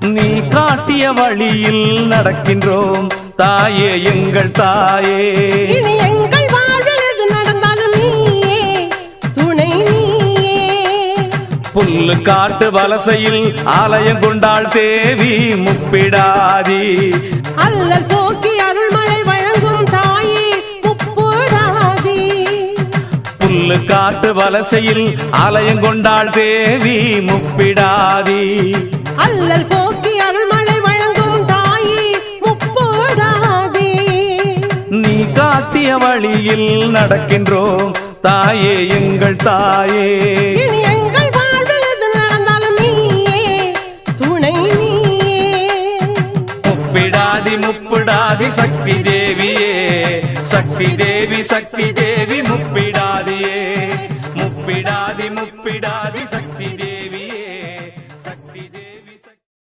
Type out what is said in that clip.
நீ காட்டிய வழியில் நடக்கின்றோம் தாயே எங்கள் தாயே. இனி எங்கள் வாழ்வில் எது நடந்தாலும் நீயே துணை நீயே. புல்லு காட்டு வலசையில் ஆலயம் கொண்டாள் தேவி முப்பிடாதி. அல்லல் போக்கி அருள்மழை வழங்கும் தாயே முப்பிடாதி. புல்லு காட்டு வலசையில் ஆலயம் கொண்டாள் தேவி முப்பிடாதி. அல்லல் போக்கி அருள்மழை வழங்கும் தாயே முப்பிடாதி. நீ காட்டிய வழியில் நடக்கின்றோம் தாயே எங்கள் தாயே. இனி எங்கள் வாழ்வில் எது நடந்தாலும் நீயே துணை நீயே. முப்பிடாதி முப்பிடாதி சக்தி தேவியே, சக்தி தேவி சக்தி தேவி முப்பிடாதியே. முப்பிடாதி முப்பிடாதி சக்தி தேவி.